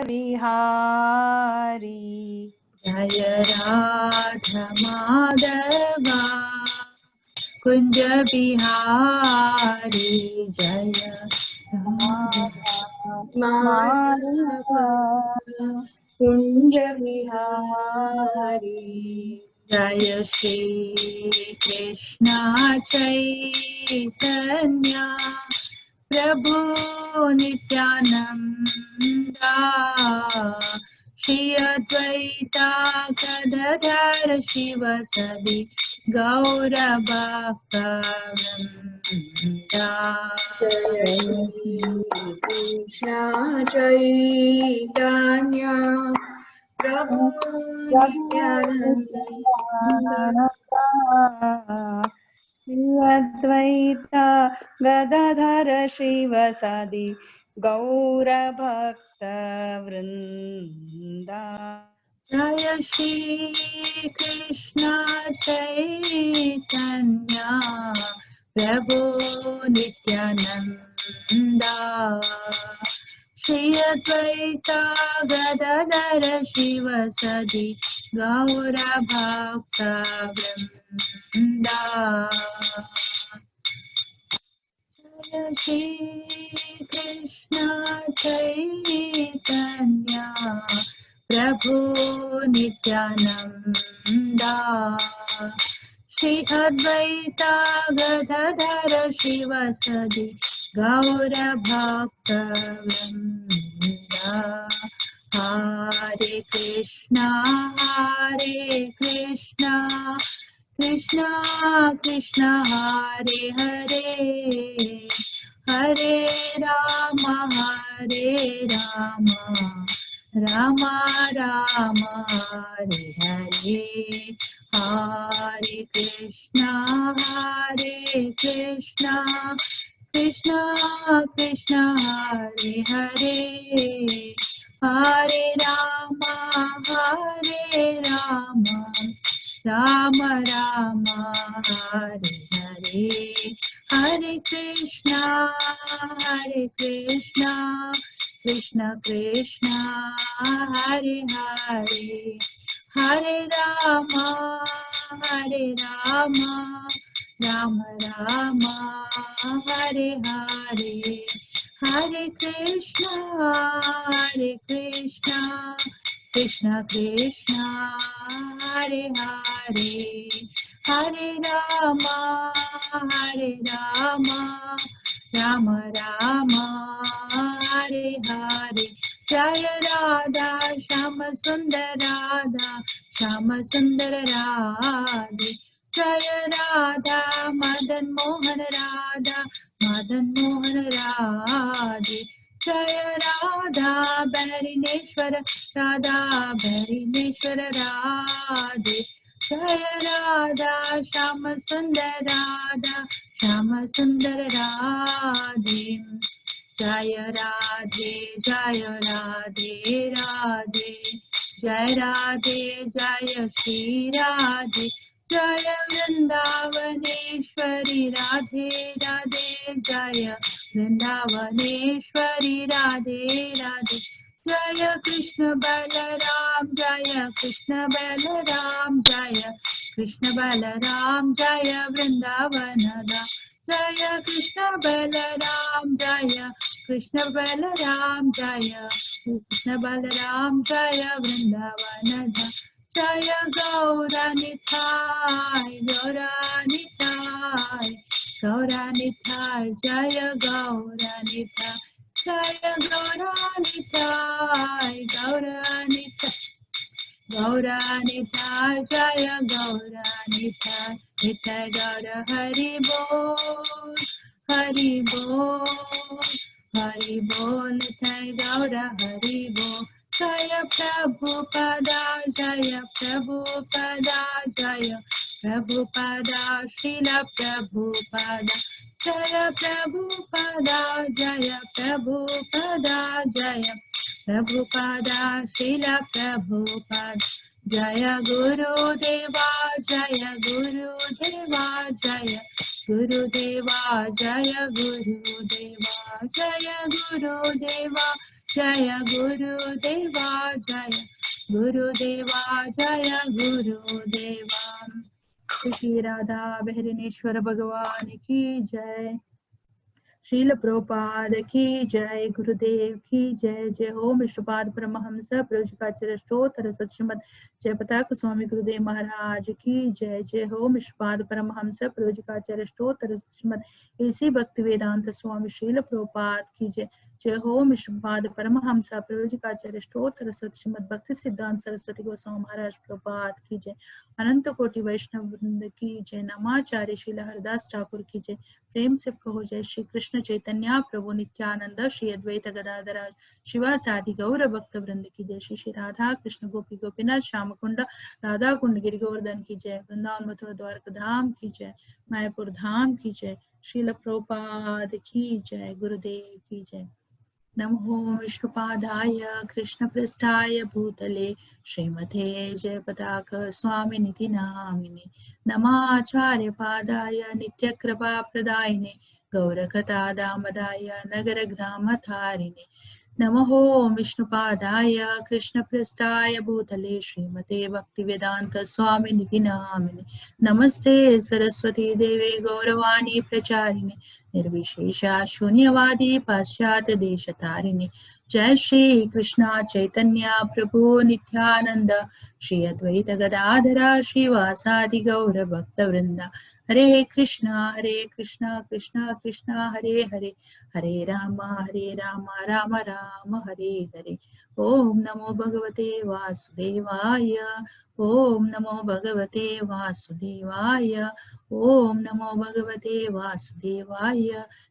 विहारी जय राधा माधवा कुंज बिहारी जय माधवा कुंज विहारी जय श्री कृष्ण चैतन्य प्रभु नित्यानंदा श्री अद्वैता गदाधर शिवसदि गौर भक्तवृंदा जय श्री कृष्ण चैतन्य प्रभु नित्यानंद श्री अद्वैता गदाधर शिवसदि गौरभक्तवृन्दा जय श्री कृष्ण चैतन्य प्रभु नित्यानंदा श्री अद्वैता गदाधर शिवसदि गौर भक्तवृंदा जय श्री कृष्ण चैतन्य प्रभु नित्यानंदा श्री अद्वैता गदाधर शिवसदि गौर भक्तवृंदा हरे कृष्णा कृष्णा कृष्णा हरे हरे हरे राम राम राम हरे हरे हरे कृष्णा कृष्णा कृष्णा हरे हरे हरे राम राम राम हरे हरे हरे कृष्णा कृष्ण कृष्ण हरे हरे हरे राम राम राम हरे हरे हरे कृष्णा कृष्ण कृष्ण हरे हरे हरे राम राम राम हरे हरे जय राधा श्याम सुंदर राधे जय राधा मदन मोहन राधे जय राधा बैरिनेश्वर राधे जय राधा श्याम सुंदर राधे जय राधे राधे जय राधे जय श्री राधे जय वृंदावनेश्वरी राधे जय वृंदावनेश्वरी राधे जय कृष्ण बलराम जय कृष्ण बलराम जय कृष्ण बलराम जय वृंदावन जय कृष्ण बलराम जय कृष्ण बलराम जय कृष्ण बलराम जय वृंदावन जय गौरानिताय जय गौरानिताय जय गौरानिताय गौरानिताय जय गौरानिताय निताय गौर हरि बोल हरि बोल निताय गौर हरि बोल जय प्रभुपदा जय प्रभुपदा श्रील प्रभुपदा जय प्रभुपदा प्रभुपदा श्रील प्रभुपद जय गुरुदेवा जय गुरुदेवा जय गुरुदेवा जय गुरुदेवा जय गुरुदेवा Jaya Gurudeva Jaya Gurudeva Jaya Gurudeva. Shri Radha Bharineshwara Bhagavan ki jai. Srila Prabhupada ki jai, Gurudev ki jai, jai ho Vishnupada Paramahamsa Prabhupada Stotara Satsrimad Jai Pataka Swami Gurudev Maharaj ki jai, jai ho Vishnupada Paramahamsa Prabhupada Stotara Satsrimad A.C. Bhaktivedanta Swami Srila Prabhupada ki jai, jai ho Vishnupada Paramahamsa Prabhupada Stotara Satsrimad Bhakti Siddhanta Saraswati Goswami Maharaj Prabhupada ki jai, Ananta Koti Vaishnav Vrinda ki jai, Namacharya Srila Haridas Thakur की जय. प्रेम से कहो जय श्री कृष्ण चैतन्य प्रभु नित्यानंद श्री अद्वैत गदाधर शिवासादि गौर भक्त वृंद की जय. श्री श्री राधा कृष्ण गोपी गोपीनाथ श्याम कुंड राधा कुंड गिरि गोवर्धन की जय. वृंदावन मथुरा द्वारका धाम की जय. मायापुर धाम की जय. श्रील प्रभुपाद की जय. गुरुदेव की जय. नमो विष्णुपादाय कृष्णपृष्ठाय भूतले श्रीमते जय पताक स्वामिनिति नामिने. नमाचार्य पादाय नित्यकृपा प्रदायिने गौरकथा दामदाय नगरग्रामधारिणे. नमो विष्णुपादाय कृष्णपृष्ठाय भूतले श्रीमते भक्तिवेदांत स्वामिनिति नामिने. नमस्ते सरस्वती देवे गौरवाणी प्रचारिणे निर्विशेषा शून्यवादी पाश्चात्य देशतारिणे. जय श्री कृष्णा चैतन्य प्रभु नित्यानंद श्री अद्वैत गदाधर श्रीवासादि गौर भक्त वृंदा. हरे कृष्णा कृष्णा कृष्णा हरे हरे, हरे राम राम राम हरे हरे. ओम नमो भगवते वासुदेवाय. ओम नमो भगवते वासुदेवाय. ओम नमो भगवते वासुदेवाय.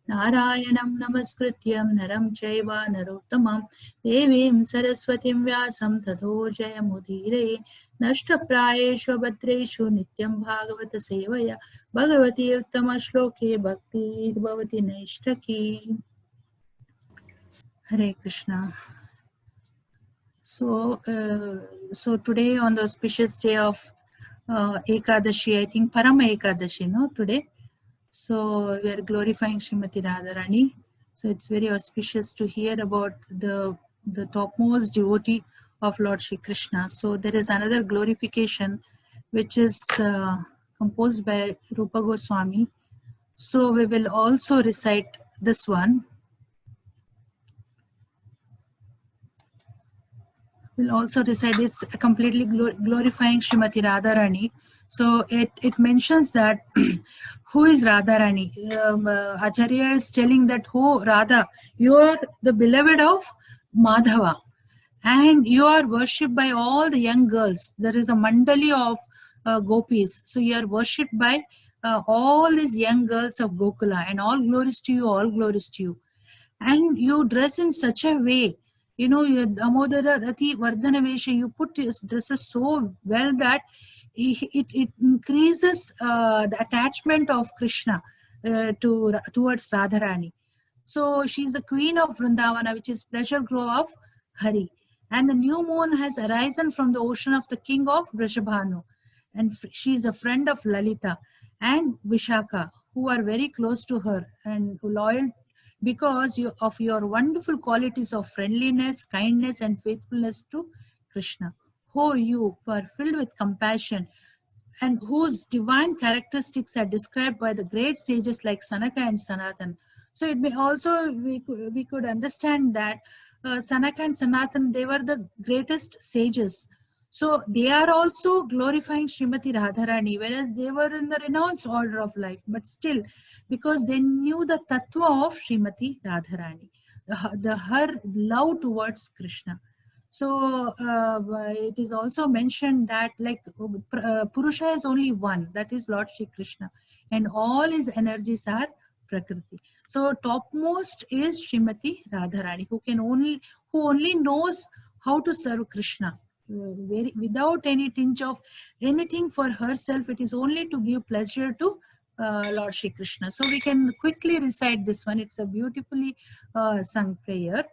नारायणं नमस्कृत्यं नरं चैव नरोत्तमं देवीं सरस्वतीं व्यासं ततो जयमुदीरये. नष्टप्रायेषु भद्रेषु नित्यं भागवत सेवया भगवती उत्तम श्लोके भक्ति भवति नैष्ठकी. Hare Krishna. So today on the auspicious day of Ekadashi, I think Parama Ekadashi, no, today. So we are glorifying Srimati Radharani. So it's very auspicious to hear about the topmost devotee of Lord Shri Krishna. So there is another glorification which is composed by Rupa Goswami. So we will also recite this one. We'll also recite it's completely glorifying Srimati Radharani. So it mentions that who is Radharani? Acharya is telling that, oh Radha, you are the beloved of Madhava and you are worshipped by all the young girls. There is a mandali of gopis. So you are worshipped by all these young girls of Gokula, and all glories to you, all glories to you. And you dress in such a way, you know, you Damodara Rati Vardhana Vesha, you put your dresses so well that it increases the attachment of Krishna towards Radharani. So she is the queen of Vrindavana, which is pleasure grove of Hari. And the new moon has arisen from the ocean of the king of Vrishabhanu. And she is a friend of Lalita and Vishaka, who are very close to her and loyal because of your wonderful qualities of friendliness, kindness, and faithfulness to Krishna. Oh, you who are filled with compassion and whose divine characteristics are described by the great sages like Sanaka and Sanatan. So it may also, we could understand that Sanaka and Sanatan, they were the greatest sages. So they are also glorifying Srimati Radharani, whereas they were in the renounced order of life, but still, because they knew the tattva of Srimati Radharani, her love towards Krishna. So it is also mentioned that like Purusha is only one, that is Lord Shri Krishna, and all his energies are Prakriti. So topmost is Srimati Radharani, who only knows how to serve Krishna. Without any tinge of anything for herself, it is only to give pleasure to Lord Shri Krishna. So we can quickly recite this one. It's a beautifully sung prayer.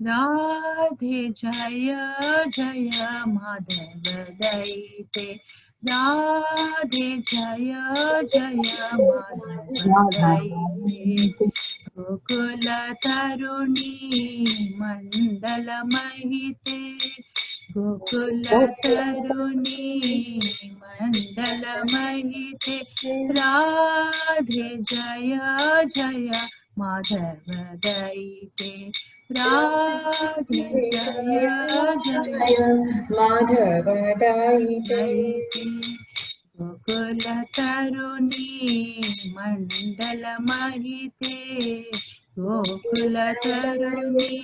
Radhe Jaya Jaya Madhava Daite. Radhe Jaya Jaya Madhava Daite. Gokul तरुणी मंडल महिते गोकुल तरुणी मंडल महिते राधे जय जय माधव दयिते राधे जय जय माधव दयिते दयिते गोकुल तरुणी मंडल महिते गोकुल तरुणी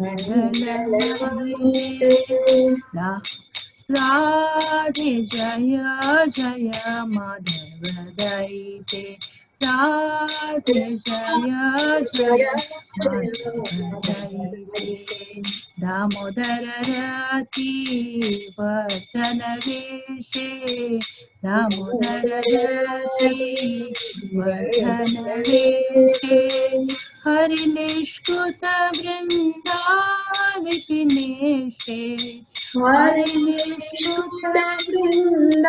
मंडल महिते राधे जय जय माधव दयिते राधे जय जय माधव दयिते दामोदर रति वर्धन वेशे दामोदर रति वर्धन वेशे हरि निष्कुत वृंदा विपिनेशे हरि निष्कुत वृंदाविपिनेशे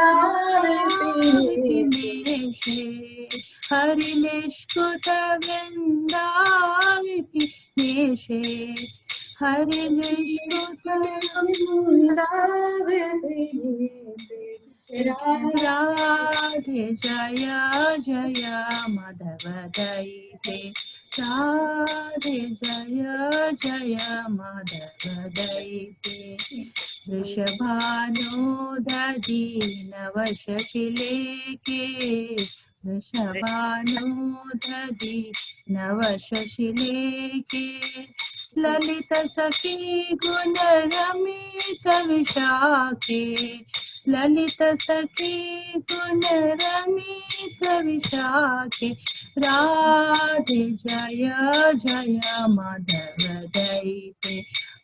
हरि निष्कुत वृंदाविपिनेशे हरि निष्कुत वृंदाविपिनेशे राधे जय जय माधव दयिते राधे जय जय माधव दयिते वृषभानुदधि नवशशिलेके वृषभानुदधि नवशशिलेके ललित सखी गुण रमित विशाखे ललित सखी गुण रमित विशाखे राधे जय जय माधव दयिते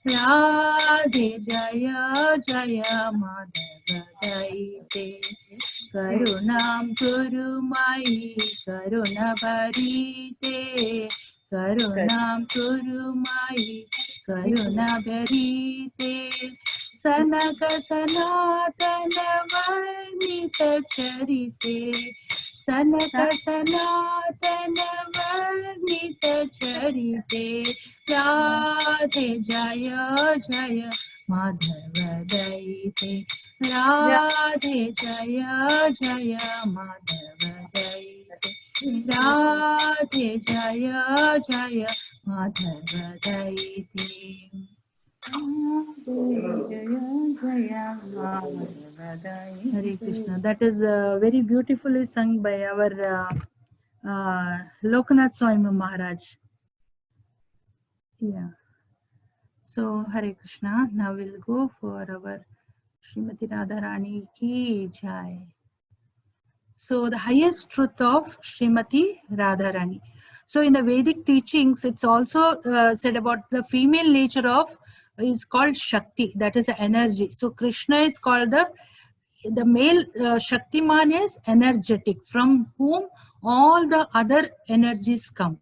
राधे जय जय माधव दयिते करुणां कुरु मयि करुण भरीते करुणां कुरु मयि करुण भरीते सनक सनातन वर्णित चरिते सनक सनातन वर्णित चरिते राधे जय जय माधव दयिते राधे जय जय माधव दयिते राधे जय जय Madhav दयिते Hare Krishna. That is very beautifully sung by our Lokanath Swami Maharaj. Yeah. So Hare Krishna. Now we'll go for our Srimati Radharani ki jai. So the highest truth of Srimati Radharani. So in the Vedic teachings, it's also said about the female nature of is called Shakti, that is the energy. So Krishna is called the male Shaktiman is energetic, from whom all the other energies come.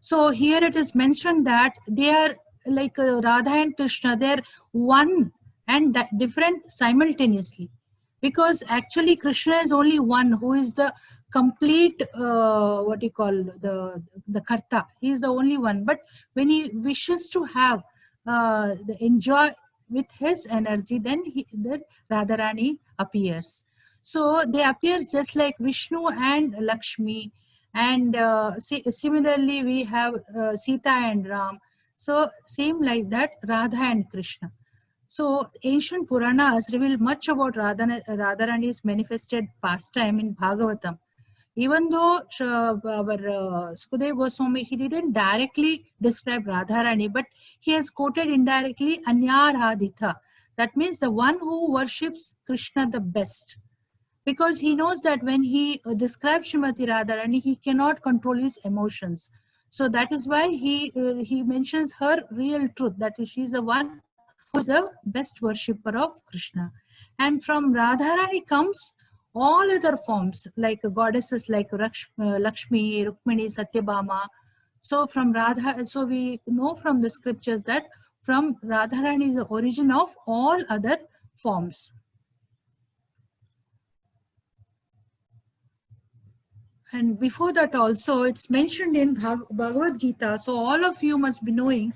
So here it is mentioned that they are like Radha and Krishna, they're one and different simultaneously. Because actually Krishna is only one who is the complete, what you call, the Karta. He is the only one. But when he wishes to have the enjoy with his energy, then the Radharani appears. So they appear just like Vishnu and Lakshmi. And similarly, we have Sita and Ram. So same like that, Radha and Krishna. So ancient Puranas reveal much about Radharani's manifested pastime in Bhagavatam. Even though our Sukadeva Goswami, he didn't directly describe Radharani, but he has quoted indirectly Anyaradhita. That means the one who worships Krishna the best. Because he knows that when he describes Srimati Radharani, he cannot control his emotions. So that is why he mentions her real truth, that she is the one who is the best worshipper of Krishna. And from Radharani comes all other forms, like goddesses like Lakshmi, Rukmini, Satyabhama. So from Radha, so we know from the scriptures that from Radharani is the origin of all other forms. And before that also, it's mentioned in Bhagavad Gita. So all of you must be knowing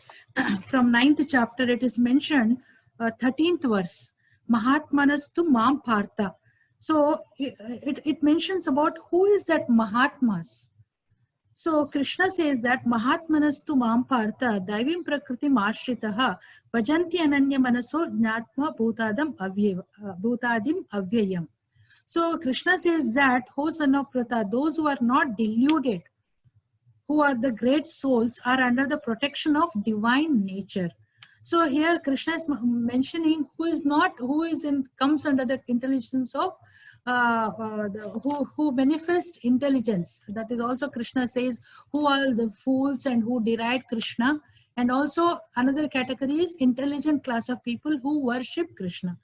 from 9th chapter, it is mentioned, 13th verse, Mahatmanastu Mam Partha. So it mentions about who is that Mahatmas. So Krishna says that Mahatmanastu Mam Partha Daivim Prakriti Mashritaha Vajanti Ananya Manaso Jnatma Bhutadim Avyayam. So Krishna says that, O son of Pratha, those who are not deluded, who are the great souls, are under the protection of divine nature. So here Krishna is mentioning who is not, who is in, comes under the intelligence of who manifest intelligence. That is also Krishna says who are the fools and who deride Krishna. And also another category is intelligent class of people who worship Krishna.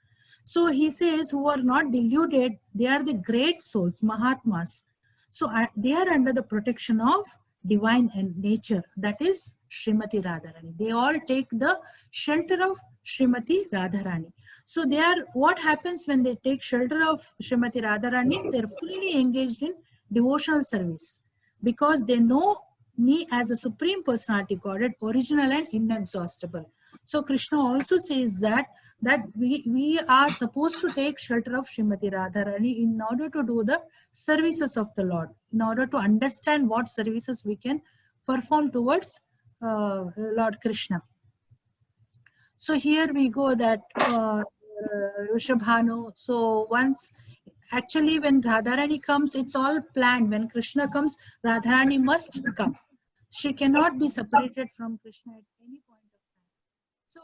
So he says who are not deluded, they are the great souls, Mahatmas. So they are under the protection of divine and nature, that is Srimati Radharani. They all take the shelter of Srimati Radharani. So they are, what happens when they take shelter of Srimati Radharani? They are fully engaged in devotional service because they know me as a supreme personality Godhead, original and inexhaustible. So Krishna also says that we are supposed to take shelter of Srimati Radharani in order to do the services of the Lord, in order to understand what services we can perform towards Lord Krishna. So here we go that Rishabhanu. So once, actually when Radharani comes, it's all planned. When Krishna comes, Radharani must come. She cannot be separated from Krishna at any point of time. So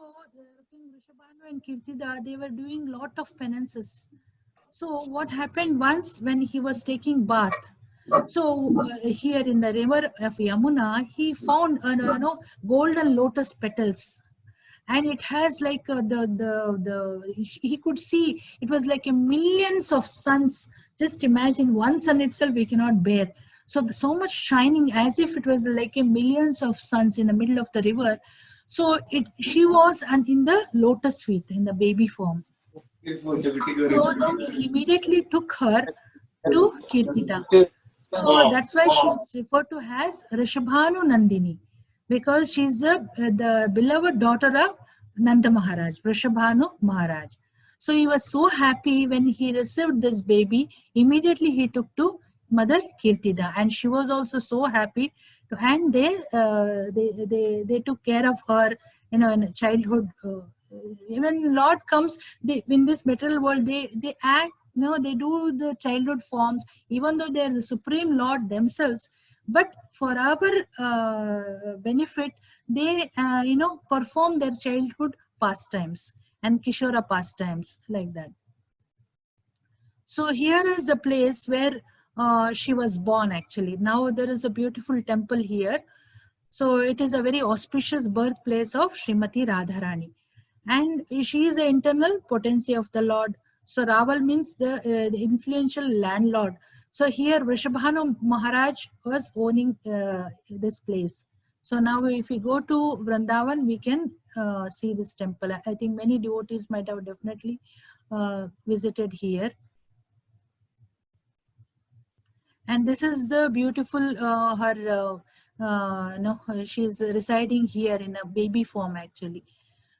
King Rishabhanu and Kirtida, they were doing lot of penances. So what happened once when he was taking bath? So here in the river of Yamuna, he found golden lotus petals, and it has like he could see it was like a millions of suns. Just imagine one sun itself we cannot bear. So much shining, as if it was like a millions of suns in the middle of the river. So she was in the lotus feet, in the baby form. So then he immediately took her to Kirtida. So that's why she is referred to as Rishabhanu Nandini, because she is the beloved daughter of Nanda Maharaj, Rishabhanu Maharaj. So he was so happy when he received this baby. Immediately he took to Mother Kirtida, and she was also so happy. And they took care of her, in childhood. When Lord comes, in this material world, they act. They do the childhood forms, even though they are the Supreme Lord themselves. But for our benefit, they perform their childhood pastimes and Kishora pastimes like that. So here is the place where she was born actually. Now there is a beautiful temple here. So it is a very auspicious birthplace of Srimati Radharani. And she is the internal potency of the Lord. So Raval means the influential landlord. So here Rishabhanu Maharaj was owning this place. So now if we go to Vrindavan, we can see this temple. I think many devotees might have definitely visited here. And this is the beautiful, she is residing here in a baby form actually.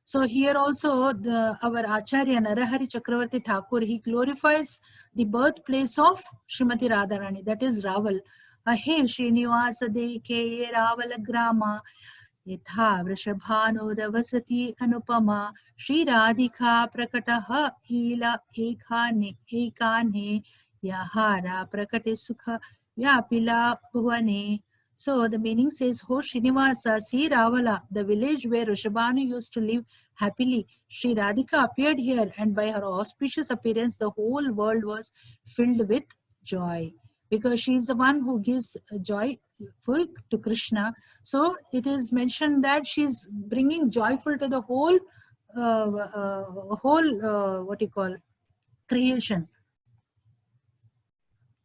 So here also our Acharya Narahari Chakravarti Thakur, he glorifies the birthplace of Srimati Radharani, that is Raval. Hey Srinivasa Deke Ravala Grama Yatha Vrishabhanu Ravasati Anupama Shri Radhika Prakataha Ila Ekane Yahara Prakate Sukha Vyapila Bhuvane. So the meaning says, Ho Srinivasa, see Ravala, the village where Rishabhanu used to live happily. Sri Radhika appeared here, and by her auspicious appearance, the whole world was filled with joy. Because she is the one who gives joyful to Krishna. So it is mentioned that she is bringing joyful to the whole, creation.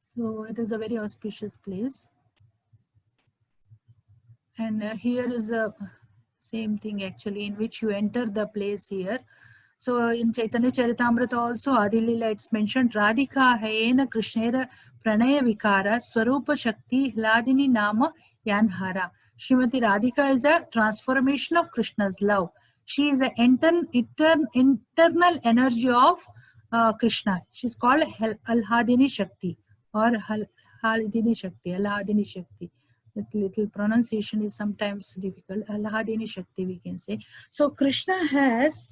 So it is a very auspicious place. And here is the same thing actually, in which you enter the place here. So in Chaitanya Charitamrita also, Adilila, it's mentioned, Radhika Hayena Krishnera Pranaya Vikara Swarupa Shakti Hladini Nama Yanhara. Srimati Radhika is a transformation of Krishna's love. She is an internal energy of Krishna. She's called Alhadini Shakti or Halidini Shakti, Alhadini Shakti. That little pronunciation is sometimes difficult. Alhadini Shakti, we can say. So Krishna has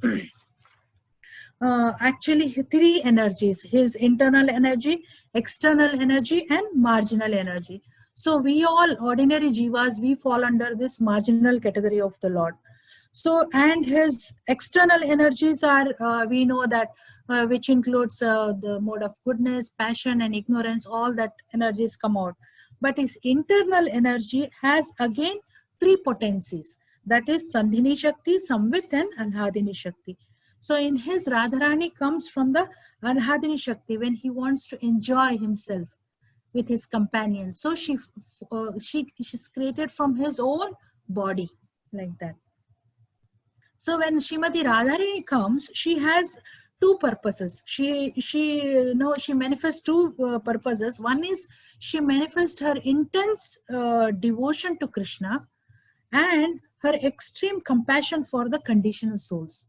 actually three energies: his internal energy, external energy, and marginal energy. So we all ordinary jivas, we fall under this marginal category of the Lord. So, and his external energies are, we know that, which includes the mode of goodness, passion, and ignorance, all that energies come out. But his internal energy has again three potencies, that is Sandhini Shakti, Samvit, and Alhadini Shakti. So in his, Radharani comes from the Alhadini Shakti when he wants to enjoy himself with his companion. So she's created from his own body, like that. So when Srimati Radharani comes, she has two purposes. She manifests two purposes. One is she manifests her intense devotion to Krishna and her extreme compassion for the conditioned souls.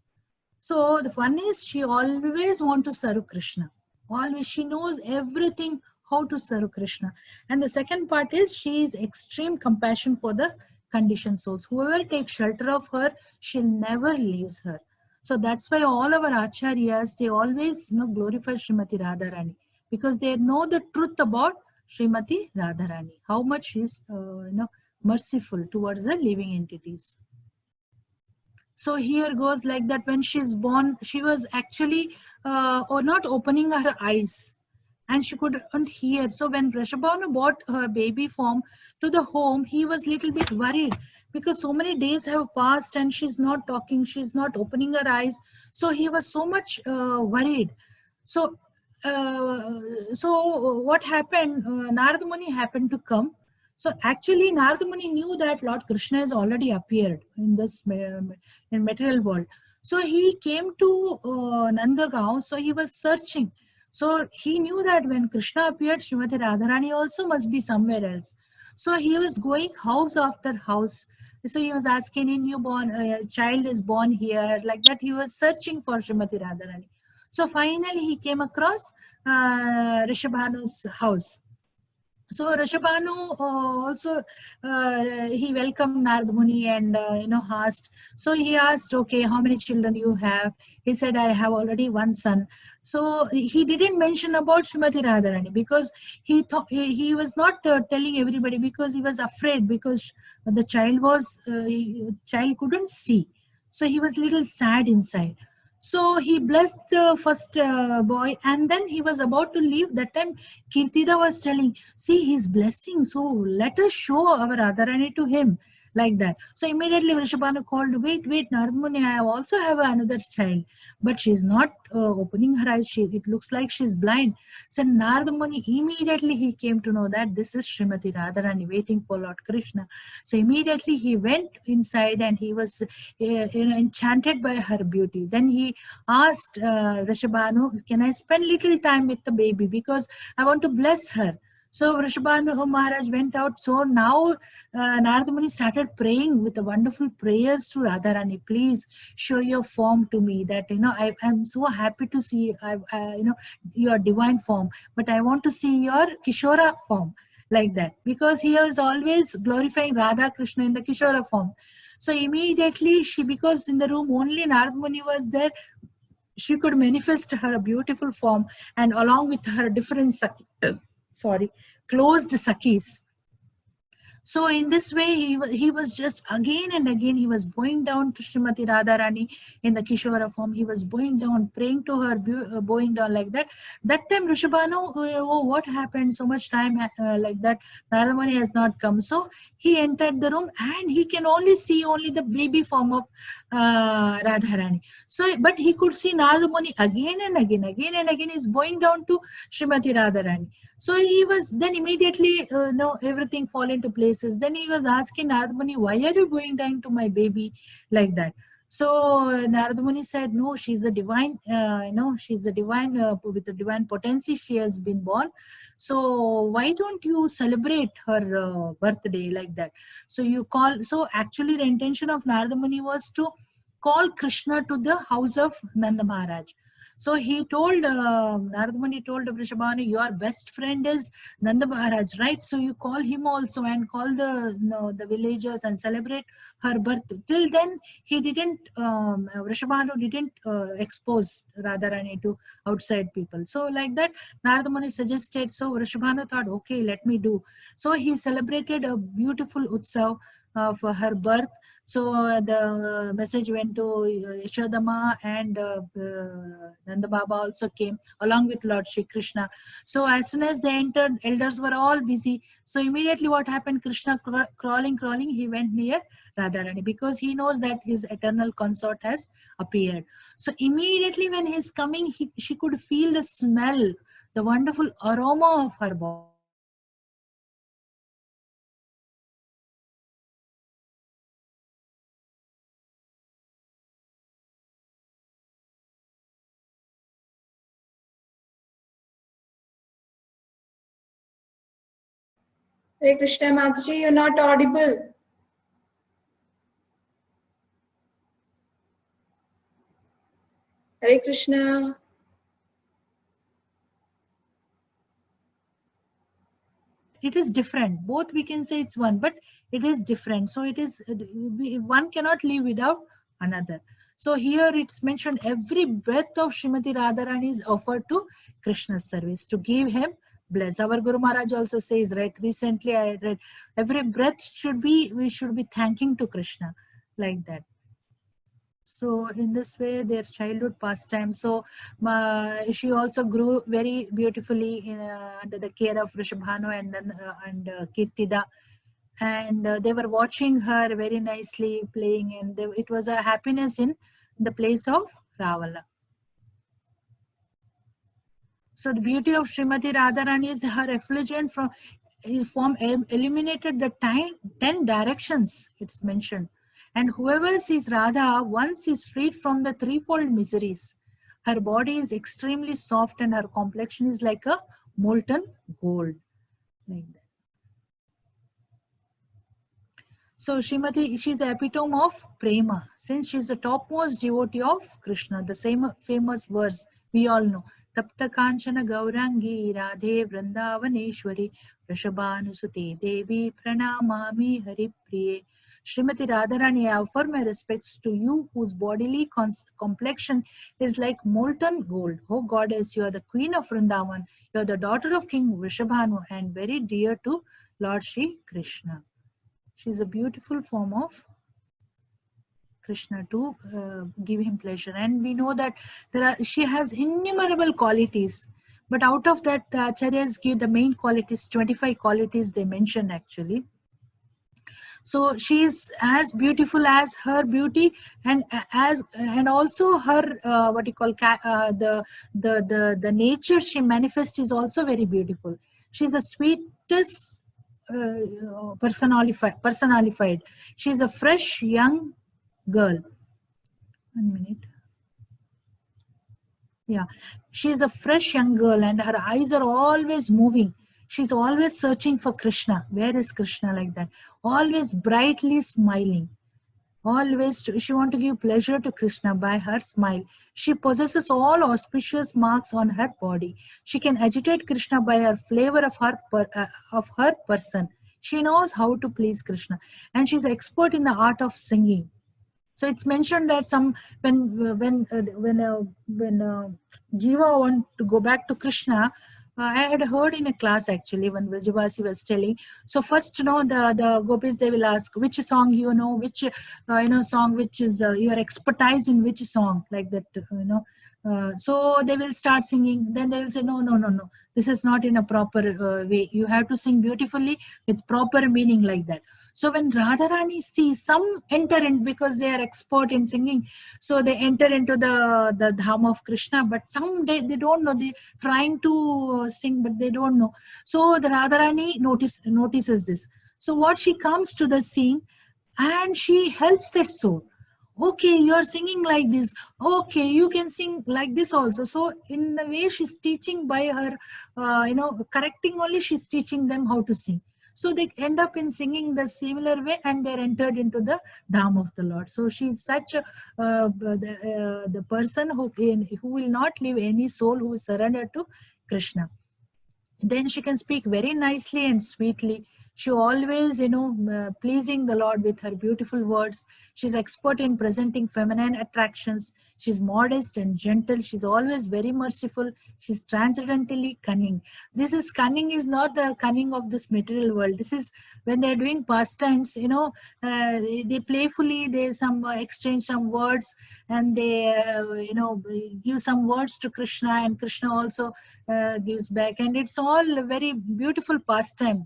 So the one is she always wants to serve Krishna. Always she knows everything how to serve Krishna. And the second part is she is extreme compassion for the conditioned souls. Whoever takes shelter of her, she'll never leaves her. So that's why all our acharyas, they always glorify Srimati Radharani, because they know the truth about Srimati Radharani, how much she's merciful towards the living entities. So here goes like that. When she's born, she was actually not opening her eyes, and she couldn't hear. So when Rishabhanu brought her baby form to the home, he was little bit worried, because so many days have passed and she's not talking, she's not opening her eyes. So he was so much worried. So what happened? Narada Muni happened to come. So actually, Narada Muni knew that Lord Krishna has already appeared in this in material world. So he came to Nandagaon. So he was searching. So he knew that when Krishna appeared, Srimati Radharani also must be somewhere else. So he was going house after house. So he was asking, a newborn child is born here, like that. He was searching for Srimati Radharani. So finally, he came across Rishabhanu's house. So Rishabhanu also he welcomed Narada Muni and asked. So he asked, okay, how many children you have? He said, I have already one son. So he didn't mention about Srimati Radharani, because he thought he was not telling everybody, because he was afraid, because the child child couldn't see. So he was little sad inside. So he blessed the first boy, and then he was about to leave. That time Kirtida was telling, see, he's blessing, so let us show our Radharani to him, like that. So immediately Vrishabhanu called, wait, Narada Muni, I also have another child, but she's not opening her eyes. It looks like she's blind. So Narada Muni, immediately he came to know that this is Srimati Radharani waiting for Lord Krishna. So immediately he went inside, and he was enchanted by her beauty. Then he asked Vrishabhanu, can I spend little time with the baby, because I want to bless her. So Vrishabhanu Maharaj went out. So now Narada Muni started praying with the wonderful prayers to Radharani. Please show your form to me, that I'm so happy to see your divine form, but I want to see your Kishora form, like that, because he was always glorifying Radha Krishna in the Kishora form. So immediately because in the room only Narada Muni was there, she could manifest her beautiful form, and along with her different closed Sakhis. So in this way, he was just again and again, he was bowing down to Srimati Radharani in the Kishora form. He was bowing down, praying to her, bowing down like that. That time Rishabhanu, what happened? So much time like that. Narada Muni has not come. So he entered the room, and he can only see the baby form of Radharani. So, but he could see Narada Muni again and again is bowing down to Srimati Radharani. So he was then immediately, everything fall into places. Then he was asking Radharani, why are you going down to my baby, like that? So Narada Muni said, no, she's a divine, she's a divine, with a divine potency she has been born. So why don't you celebrate her birthday like that? So you call, so actually the intention of Narada Muni was to call Krishna to the house of Nanda Maharaj. So he told, Narada Muni told Vrishabhanu, your best friend is Nanda Maharaj, right? So you call him also and call the villagers and celebrate her birth. Till then, he didn't, Vrishabhanu didn't expose Radharani to outside people. So like that, Narada Muni suggested, so Vrishabhanu thought, okay, let me do. So he celebrated a beautiful utsav for her birth. So the message went to Yashodama, and Nanda Baba also came along with Lord Shri Krishna. So as soon as they entered, elders were all busy. So immediately what happened, Krishna crawling, he went near Radharani, because he knows that his eternal consort has appeared. So immediately when he's coming, she could feel the smell, the wonderful aroma of her body. Hare Krishna Mataji, you're not audible. Hare Krishna. It is different. Both we can say it's one, but it is different. So it is, one cannot live without another. So here it's mentioned every breath of Srimati Radharani is offered to Krishna's service, to give him bless. Our Guru Maharaj also says, right? Recently I read, every breath we should be thanking to Krishna, like that. So in this way, their childhood pastime. So she also grew very beautifully under the care of Rishabhanu and Kirtida, and they were watching her very nicely playing, and it was a happiness in the place of Ravala. So the beauty of Srimati Radharani is her effulgent form illuminated the 10 directions, it's mentioned. And whoever sees Radha once is freed from the threefold miseries. Her body is extremely soft and her complexion is like a molten gold. Like that. So Srimati, she's the epitome of prema, since she's the topmost devotee of Krishna. The same famous verse we all know. Tapta Kanchana Gaurangi Radhe Vrindavaneshwari Vrishabhanusute Devi Pranamami Hari Priye. Srimati Radharani, I offer my respects to you whose bodily complexion is like molten gold. Oh Goddess, you are the queen of Vrindavan. You are the daughter of King Vrishabhanu and very dear to Lord Shri Krishna. She's a beautiful form of Krishna to give him pleasure. And we know that she has innumerable qualities. But out of that, the Acharyas give the main qualities, 25 qualities they mention actually. So she is as beautiful as her beauty, and also her what you call the nature she manifests is also very beautiful. She's the sweetest personified. She's a fresh young girl. 1 minute. Yeah, she's a fresh young girl and her eyes are always moving. She's always searching for Krishna. Where is Krishna? Like that. Always brightly smiling. Always, she wants to give pleasure to Krishna by her smile. She possesses all auspicious marks on her body. She can agitate Krishna by her flavor of her person. She knows how to please Krishna, and she's expert in the art of singing. So it's mentioned that when Jiva want to go back to Krishna, I had heard in a class actually when Vrajavasi was telling. So first, the gopis, they will ask which song you know, which song which is your expertise in which song, like that, so they will start singing. Then they will say no, this is not in a proper way. You have to sing beautifully with proper meaning, like that. So when Radharani sees some enter in, because they are expert in singing, so they enter into the dham of Krishna, but some they don't know. They trying to sing, but they don't know. So the Radharani notices this. So what she comes to the scene, and she helps that soul. Okay, you are singing like this. Okay, you can sing like this also. So in the way she's teaching by her, correcting only, she's teaching them how to sing. So they end up in singing the similar way, and they're entered into the Dham of the Lord. So she's such a, the person who will not leave any soul who is surrendered to Krishna. Then she can speak very nicely and sweetly. She always, pleasing the Lord with her beautiful words. She's expert in presenting feminine attractions. She's modest and gentle. She's always very merciful. She's transcendently cunning. This is cunning, is not the cunning of this material world. This is when they're doing pastimes, they playfully, they some exchange some words, and they, give some words to Krishna, and Krishna also gives back, and it's all a very beautiful pastime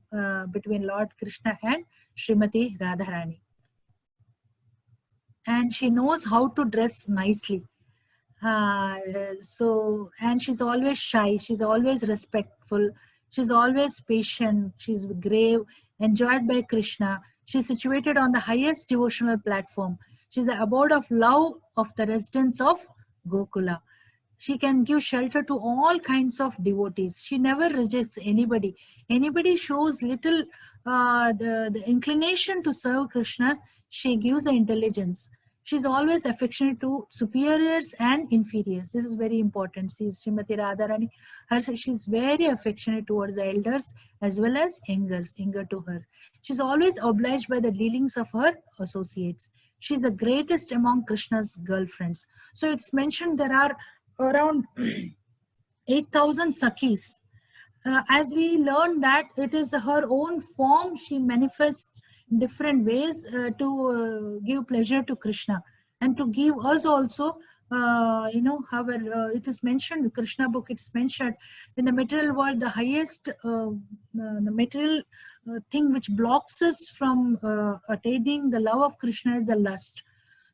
between Lord Krishna and Srimati Radharani. And she knows how to dress nicely. And she's always shy, she's always respectful, she's always patient, she's grave, enjoyed by Krishna. She's situated on the highest devotional platform. She's the abode of love of the residents of Gokula. She can give shelter to all kinds of devotees. She never rejects anybody. Anybody shows little the inclination to serve Krishna, she gives the intelligence. She's always affectionate to superiors and inferiors. This is very important. See, Srimati Radharani, she's very affectionate towards the elders as well as younger to her. She's always obliged by the dealings of her associates. She's the greatest among Krishna's girlfriends. So it's mentioned there are around 8,000 Sakhis. As we learned that it is her own form, she manifests in different ways to give pleasure to Krishna and to give us also, it is mentioned, Krishna book, it's mentioned in the material world, the highest the material thing which blocks us from attaining the love of Krishna is the lust.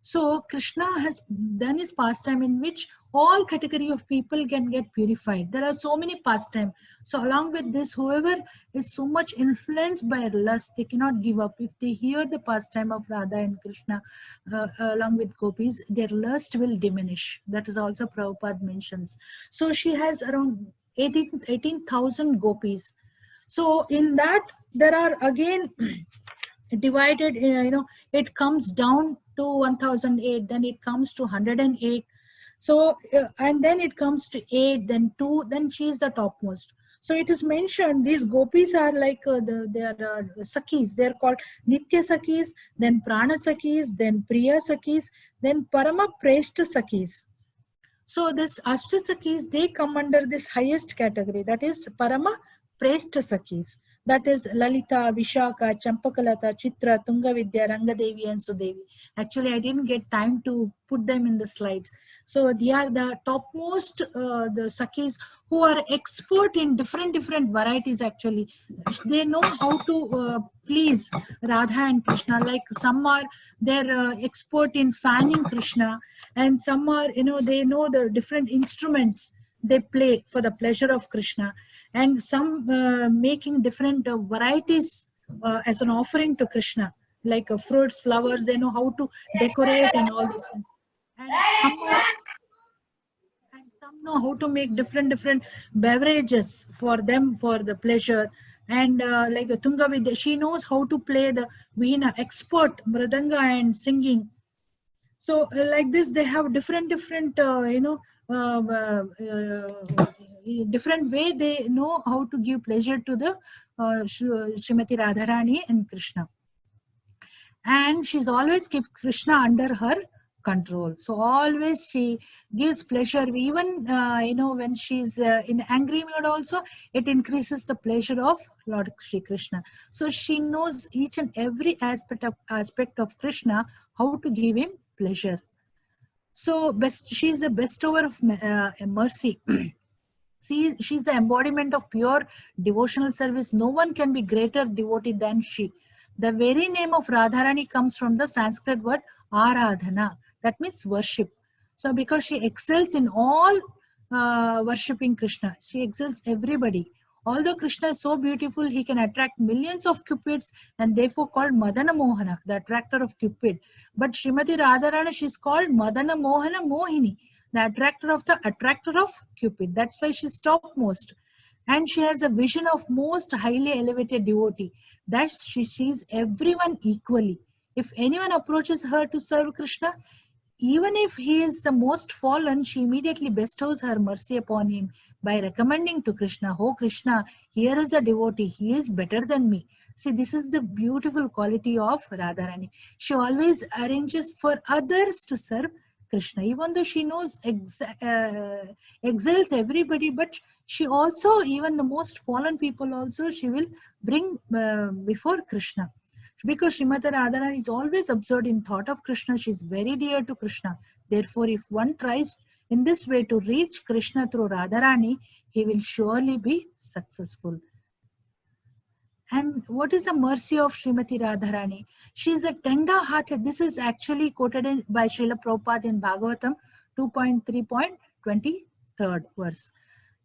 So Krishna has done his pastime in which all category of people can get purified. There are so many pastime. So along with this, whoever is so much influenced by lust, they cannot give up. If they hear the pastime of Radha and Krishna along with gopis, their lust will diminish. That is also Prabhupada mentions. So she has around 18,000 gopis. So in that, there are again divided, it comes down to 1008, then it comes to 108. So and then it comes to 8, then 2, then she is the topmost. So it is mentioned these gopis are like they are Sakhis. They are called Nitya Sakhis, then Prana Sakhis, then Priya Sakhis, then Parama Preshta Sakhis. So this Ashta Sakhis, they come under this highest category, that is Parama Preshta Sakhis. That is Lalita, Vishaka, Champakalata, Chitra, Tungavidya, Rangadevi and Sudevi. Actually, I didn't get time to put them in the slides. So they are the topmost, the Sakhis who are expert in different varieties actually. They know how to please Radha and Krishna. Like some are, they're expert in fanning Krishna, and some are, they know the different instruments they play for the pleasure of Krishna, and some making different varieties as an offering to Krishna, like fruits, flowers. They know how to decorate and all these things. And some know how to make different beverages for them for the pleasure. And like Tungavidya, she knows how to play the veena, expert mridanga and singing. So like this, they have different different way they know how to give pleasure to the Srimati Radharani and Krishna. And she's always kept Krishna under her control. So always she gives pleasure, even when she's in angry mood also, it increases the pleasure of Lord Shri Krishna. So she knows each and every aspect of Krishna, how to give him pleasure. So she's the bestower of mercy. See, she's the embodiment of pure devotional service. No one can be greater devotee than she. The very name of Radharani comes from the Sanskrit word Aradhana. That means worship. So because she excels in all worshipping Krishna, she excels everybody. Although Krishna is so beautiful, he can attract millions of cupids and therefore called Madana Mohana, the attractor of Cupid. But Srimati Radharani, she's called Madana Mohana Mohini, the attractor of Cupid. That's why she's topmost. And she has a vision of most highly elevated devotee, that she sees everyone equally. If anyone approaches her to serve Krishna, even if he is the most fallen, she immediately bestows her mercy upon him by recommending to Krishna, "Oh Krishna, here is a devotee, he is better than me." See, this is the beautiful quality of Radharani. She always arranges for others to serve Krishna, even though she knows excels everybody, but she also, even the most fallen people also, she will bring before Krishna. Because Srimati Radharani is always absorbed in thought of Krishna, she is very dear to Krishna. Therefore, if one tries in this way to reach Krishna through Radharani, he will surely be successful. And what is the mercy of Srimati Radharani? She is a tender-hearted. This is actually quoted by Srila Prabhupada in Bhagavatam 2.3.23rd verse.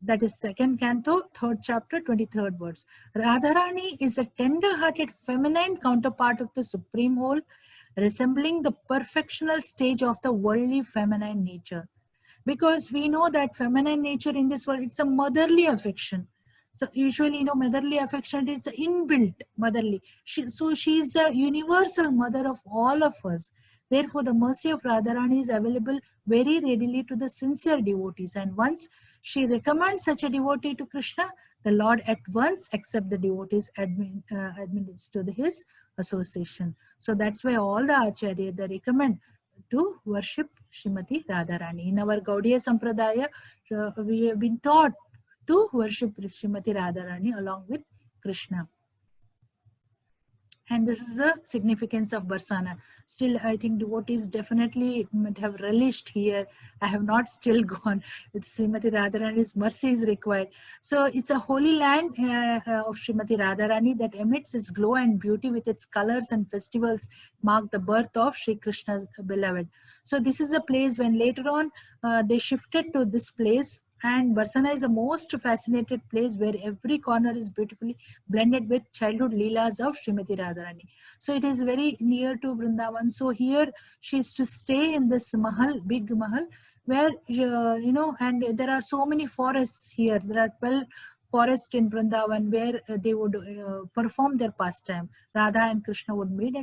That is 2nd canto, 3rd chapter, 23rd verse. Radharani is a tender-hearted feminine counterpart of the Supreme Whole, resembling the perfectional stage of the worldly feminine nature. Because we know that feminine nature in this world, it's a motherly affection. So usually, motherly affection is inbuilt motherly. So she is a universal mother of all of us. Therefore, the mercy of Radharani is available very readily to the sincere devotees. And once she recommends such a devotee to Krishna, the Lord at once accepts the devotee's admittance to his association. So that's why all the Acharya, they recommend to worship Srimati Radharani. In our Gaudiya Sampradaya, we have been taught to worship Srimati Radharani along with Krishna. And this is the significance of Barsana. Still, I think devotees definitely might have relished here. I have not still gone. It's Srimati Radharani's mercy is required. So it's a holy land of Srimati Radharani that emits its glow and beauty with its colors and festivals mark the birth of Sri Krishna's beloved. So this is a place when later on they shifted to this place. And Barsana is the most fascinated place where every corner is beautifully blended with childhood leelas of Srimati Radharani. So it is very near to Vrindavan. So here she is to stay in this mahal, big mahal, where, and there are so many forests here. There are 12 forests in Vrindavan where they would perform their pastime. Radha and Krishna would meet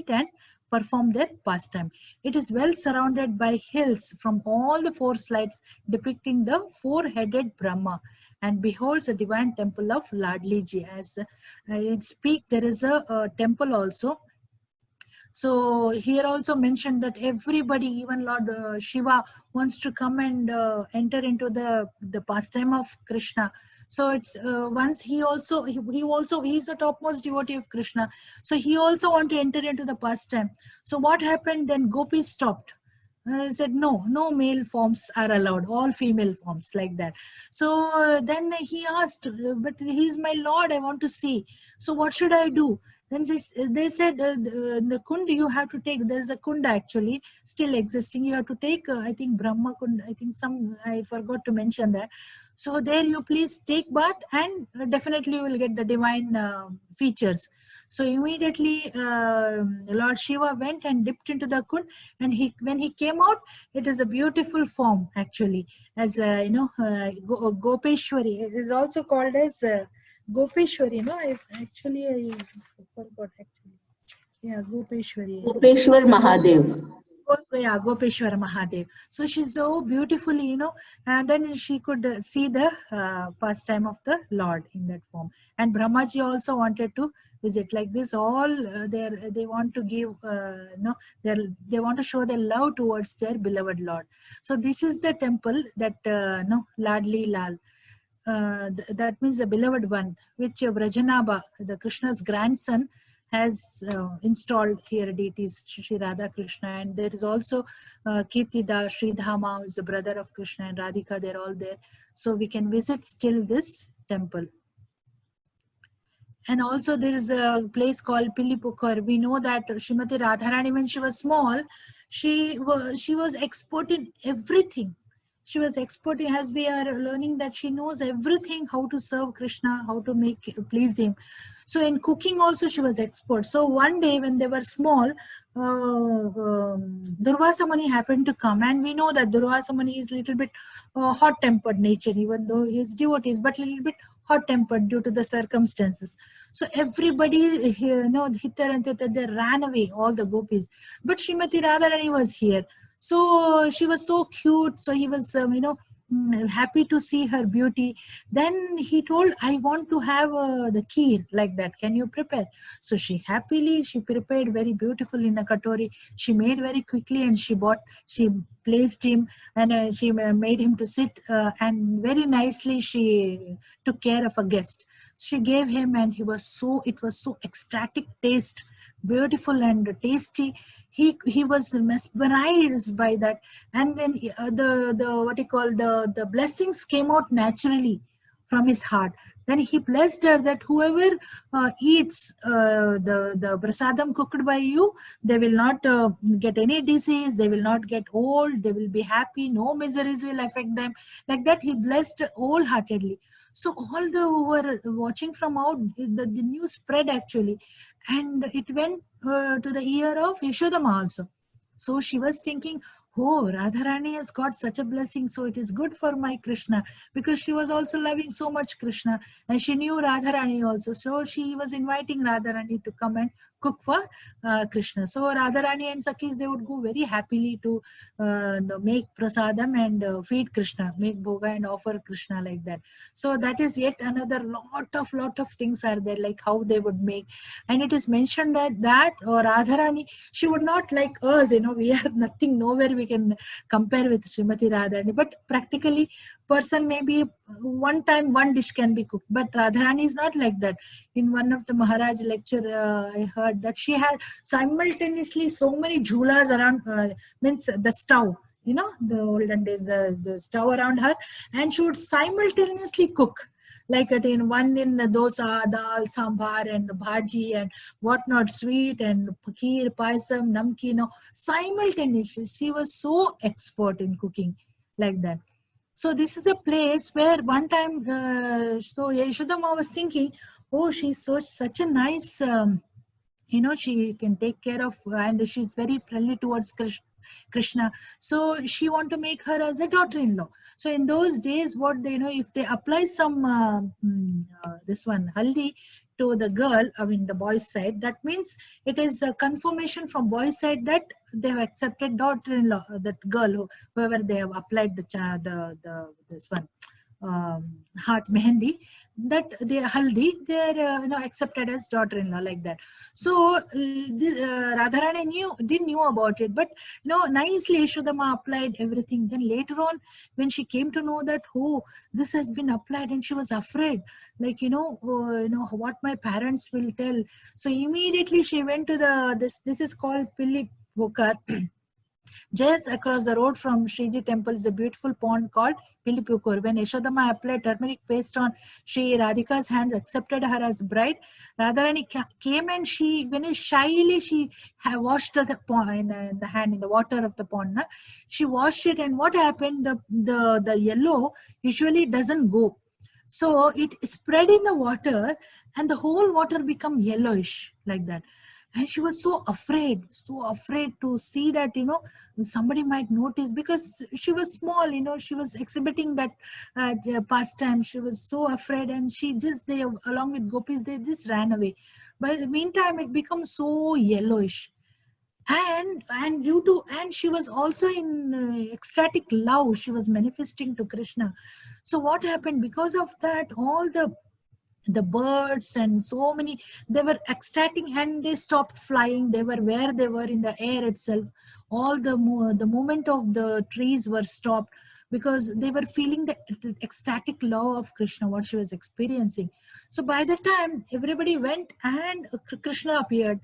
and perform their pastime. It is well surrounded by hills from all the 4 sides depicting the 4-headed Brahma, and beholds a divine temple of Ladliji. As its peak, there is a temple also. So here also mentioned that everybody, even Lord Shiva, wants to come and enter into the pastime of Krishna. So it's once he is the topmost devotee of Krishna. So he also want to enter into the pastime. So what happened then? Gopi stopped. Said no male forms are allowed, all female forms, like that. So then he asked, but he's my Lord, I want to see. So what should I do? Then they said, the kund you have to take, there's a kund actually still existing. You have to take, I think Brahma kund, I forgot to mention that. So there you please take bath and definitely you will get the divine features. So immediately Lord Shiva went and dipped into the kund, and when he came out, it is a beautiful form actually, as Gopeshwari. It is also called as Gopeshwari, is actually, I forgot actually. Yeah, Gopeshwari. Gopeshwar Mahadev. Yeah, Gopeshwar Mahadev. So she's so beautifully, and then she could see the pastime of the Lord in that form. And Brahmaji also wanted to visit like this. All they want to give, they want to show their love towards their beloved Lord. So this is the temple that Ladli Lal. That means the beloved one, which Vrajanaba, the Krishna's grandson, has installed here deities, Shri Radha Krishna, and there is also Kirtida, Sri Dhama, who is the brother of Krishna, and Radhika, they're all there. So we can visit still this temple. And also there is a place called Pilipukar. We know that Srimati Radharani, when she was small, she was expert in everything. She was expert, as we are learning, that she knows everything, how to serve Krishna, how to make please him. So in cooking also she was expert. So one day when they were small, Durvasa Muni happened to come, and we know that Durvasa Muni is a little bit hot-tempered nature, even though he is devotees, but a little bit hot-tempered due to the circumstances. So everybody, hither and thither, they ran away, all the gopis. But Srimati Radharani was here. So she was so cute. So he was, happy to see her beauty. Then he told, I want to have the kheer like that. Can you prepare? So she prepared very beautiful in a katori. She made very quickly, and she placed him, and she made him to sit, and very nicely she took care of a guest. She gave him, and it was so ecstatic taste, beautiful and tasty. He was mesmerized by that. And then the what you call, the blessings came out naturally from his heart. Then he blessed her that whoever eats the prasadam cooked by you, they will not get any disease, they will not get old, they will be happy, no miseries will affect them. Like that, he blessed wholeheartedly. So all the who were watching from out, the news spread actually, and it went to the ear of Yashodama also. So she was thinking, oh, Radharani has got such a blessing, so it is good for my Krishna, because she was also loving so much Krishna, and she knew Radharani also. So she was inviting Radharani to come and cook for Krishna. So Radharani and Sakhis, they would go very happily to make prasadam and feed Krishna, make bhoga and offer Krishna like that. So that is yet another lot of things are there, like how they would make. And it is mentioned that or Radharani, she would not like us, we are nothing, nowhere we can compare with Srimati Radharani. But practically, person maybe one time one dish can be cooked, but Radharani is not like that. In one of the Maharaj lecture, I heard that she had simultaneously so many jhulas around, means the stove, the olden days, the stove around her, and she would simultaneously cook. Like in one in the dosa, dal, sambar, and bhaji, and whatnot, sweet, and kheer, paisam, namkeen, simultaneously. She was so expert in cooking like that. So this is a place where one time, so Yashodama was thinking, oh, she's such a nice, she can take care of, and she's very friendly towards Krishna. So she want to make her as a daughter-in-law. So in those days, what they know, if they apply some this one haldi to the girl, the boy's side, that means it is a confirmation from boy's side that they have accepted daughter-in-law, that girl, whoever they have applied the this one heart mehendi, that the haldi, they are accepted as daughter-in-law like that. So Radharani didn't know about it, but nicely Yashodama applied everything. Then later on, when she came to know that, oh, this has been applied, and she was afraid, like what my parents will tell. So immediately she went to this is called Pilli Bokar. Just across the road from Sriji temple is a beautiful pond called Pilipukur. When Yashodama applied turmeric paste on Sri Radhika's hands, accepted her as bride, Radharani came, and she, very shyly, she washed the pond in the hand, in the water of the pond. She washed it, and what happened? The yellow usually doesn't go. So it spread in the water, and the whole water become yellowish like that. And she was so afraid to see that, somebody might notice, because she was small, she was exhibiting that pastime. She was so afraid, and they, along with gopis, they just ran away. But in the meantime, it becomes so yellowish. And she was also in ecstatic love. She was manifesting to Krishna. So what happened? Because of that, all the birds and so many, they were ecstatic, and they stopped flying. They were where they were, in the air itself. All the movement of the trees were stopped, because they were feeling the ecstatic love of Krishna, what she was experiencing. So by the time everybody went, and Krishna appeared,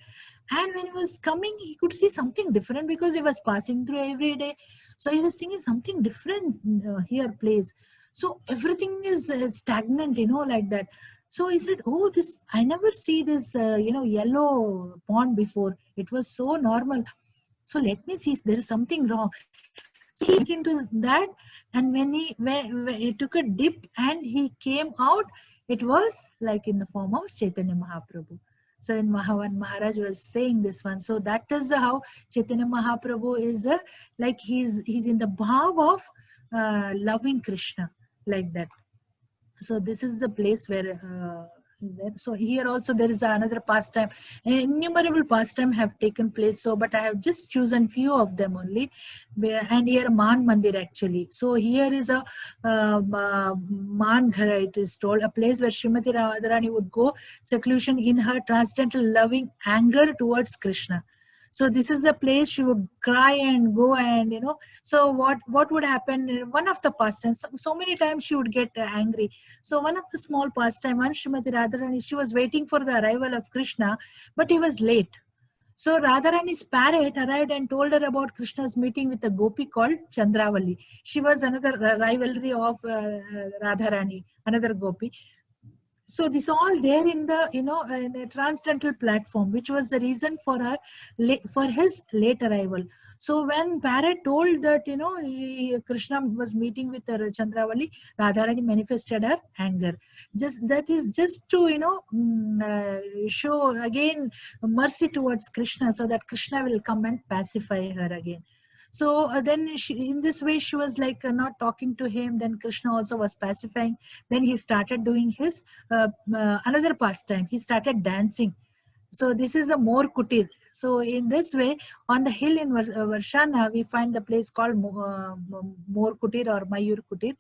and when he was coming, he could see something different, because he was passing through every day. So he was thinking something different here plays. So everything is stagnant, like that. So he said, oh, I never see this, yellow pond before. It was so normal. So let me see, there is something wrong. So he went into that, and when he took a dip and he came out, it was like in the form of Chaitanya Mahaprabhu. So in Mahavan Maharaj was saying this one. So that is how Chaitanya Mahaprabhu is like he's in the bhav of loving Krishna, like that. So this is the place where so here also there is another pastime. Innumerable pastime have taken place, so but I have just chosen few of them only. And here Man Mandir actually. So here is a Man Ghara, it is told, a place where Srimati Radharani would go seclusion in her transcendental loving anger towards Krishna. So this is the place she would cry and go, and so what would happen, one of the pastimes, so many times she would get angry. So one of the small pastime, one Srimati Radharani, she was waiting for the arrival of Krishna, but he was late. So Radharani's parrot arrived and told her about Krishna's meeting with a gopi called Chandravali. She was another rivalry of Radharani, another gopi. So this all there in the in a transcendental platform, which was the reason for her for his late arrival. So when parrot told that Krishna was meeting with Chandravali, Radharani manifested her anger. That is just to show again mercy towards Krishna, so that Krishna will come and pacify her again. So then in this way she was like not talking to him. Then Krishna also was pacifying. Then he started doing his another pastime. He started dancing. So this is a More Kutir. So in this way, on the hill in Varshana, we find the place called More Kutir or Mayur Kutir.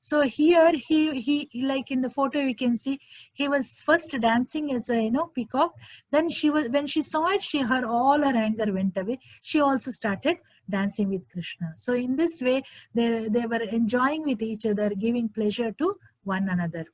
So here he like in the photo you can see he was first dancing as a peacock. Then when she saw it, all her anger went away. She also started dancing with Krishna. So in this way they were enjoying with each other, giving pleasure to one another.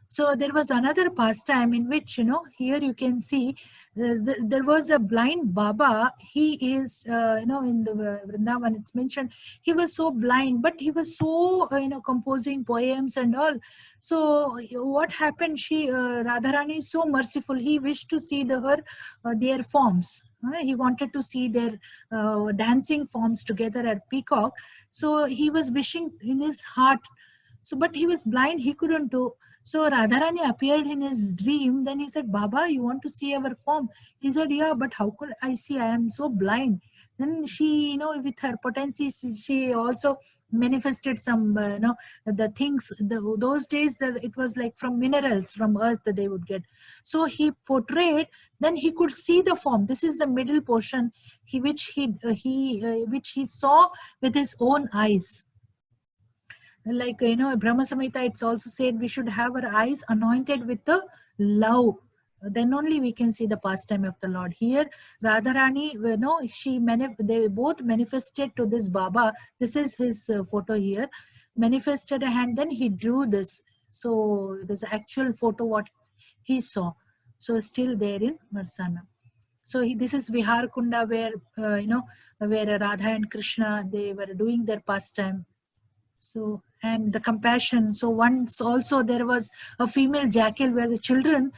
So there was another pastime in which here you can see there was a blind Baba. He is in the Vrindavan it's mentioned he was so blind, but he was so composing poems and all. So what happened, Radharani is so merciful. He wished to see their forms. He wanted to see their dancing forms together at peacock. So he was wishing in his heart. So but he was blind, he couldn't do. So Radharani appeared in his dream. Then he said, Baba, you want to see our form? He said, yeah, but how could I see? I am so blind. Then she, with her potency, she also manifested some, the things. Those days, it was like from minerals, from earth that they would get. So he portrayed. Then he could see the form. This is the middle portion, which he saw with his own eyes. Like Brahma Samhita, it's also said we should have our eyes anointed with the love. Then only we can see the pastime of the Lord. Here Radharani, they both manifested to this Baba. This is his photo here. Manifested a hand, then he drew this. So this actual photo what he saw. So still there in Marsana. So this is Vihar Kunda, where where Radha and Krishna, they were doing their pastime. So, and the compassion. So once also there was a female jackal where the children,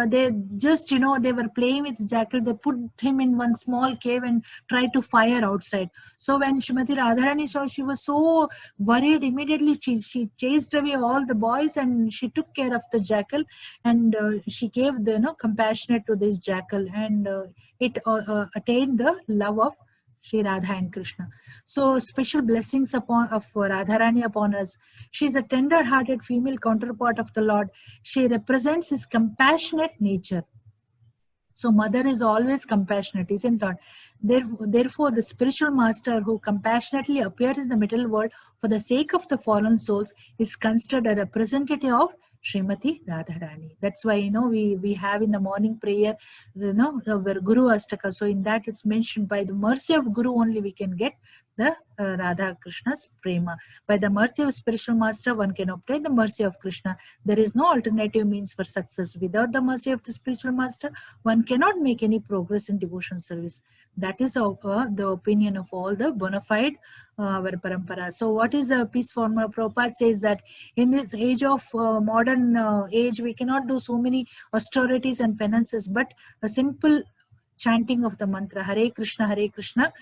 they just, they were playing with the jackal. They put him in one small cave and tried to fire outside. So when Srimati Radharani saw, she was so worried. Immediately she chased away all the boys and she took care of the jackal, and she gave the compassionate to this jackal, and it attained the love of Shri Radha and Krishna. So special blessings of Radharani upon us. She is a tender-hearted female counterpart of the Lord. She represents his compassionate nature. So mother is always compassionate, isn't it? Therefore, the spiritual master who compassionately appears in the material world for the sake of the fallen souls is considered a representative of Srimati Radharani. That's why we have in the morning prayer where Guru Astaka. So in that it's mentioned, by the mercy of Guru only we can get the Radha Krishna's prema. By the mercy of spiritual master one can obtain the mercy of Krishna. There is no alternative means for success. Without the mercy of the spiritual master one cannot make any progress in devotion service. That is the opinion of all the bona fide our parampara. So what is a peace formula? Prabhupada says that in this age of modern age we cannot do so many austerities and penances, but a simple chanting of the mantra Hare Krishna, Krishna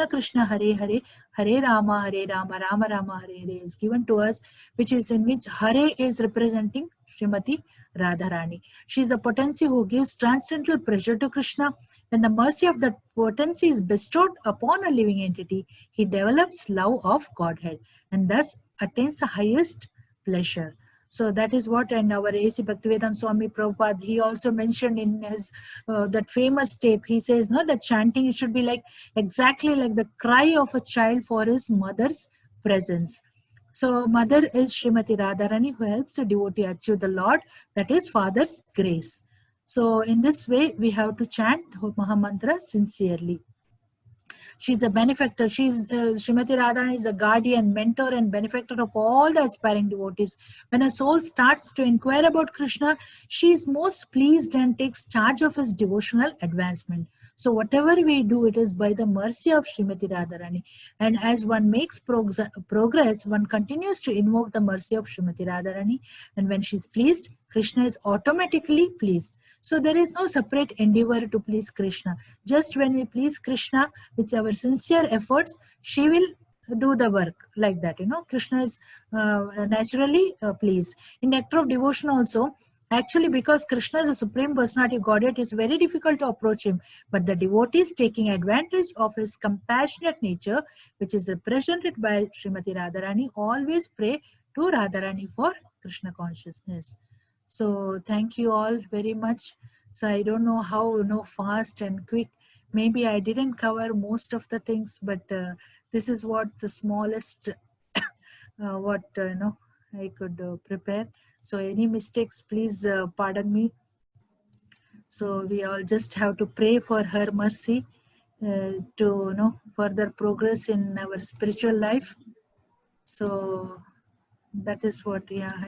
Krishna, Hare Hare, Hare Rama, Rama Rama, Hare Hare is given to us, which is in which Hare is representing Srimati Radharani. She is a potency who gives transcendental pleasure to Krishna. When the mercy of that potency is bestowed upon a living entity, he develops love of Godhead and thus attains the highest pleasure. So that is what, and our A.C. Bhaktivedanta Swami Prabhupada, he also mentioned in his that famous tape, he says, no, that chanting, it should be like exactly like the cry of a child for his mother's presence. So mother is Srimati Radharani, who helps the devotee achieve the Lord, that is Father's grace. So in this way, we have to chant the Mahamantra sincerely. She's a benefactor. Srimati Radharani is a guardian, mentor, and benefactor of all the aspiring devotees. When a soul starts to inquire about Krishna, she is most pleased and takes charge of his devotional advancement. So whatever we do, it is by the mercy of Srimati Radharani. And as one makes progress, one continues to invoke the mercy of Srimati Radharani. And when she is pleased, Krishna is automatically pleased. So there is no separate endeavor to please Krishna. Just when we please Krishna with our sincere efforts, she will do the work like that. Krishna is naturally pleased. In nectar of devotion also, actually, because Krishna is a supreme personality of Godhead, it is very difficult to approach him. But the devotees, taking advantage of his compassionate nature, which is represented by Srimati Radharani, always pray to Radharani for Krishna consciousness. So thank you all very much. So I don't know how fast and quick. Maybe I didn't cover most of the things, but this is what the smallest I could prepare. So any mistakes, please pardon me. So we all just have to pray for her mercy to further progress in our spiritual life. So that is what, yeah.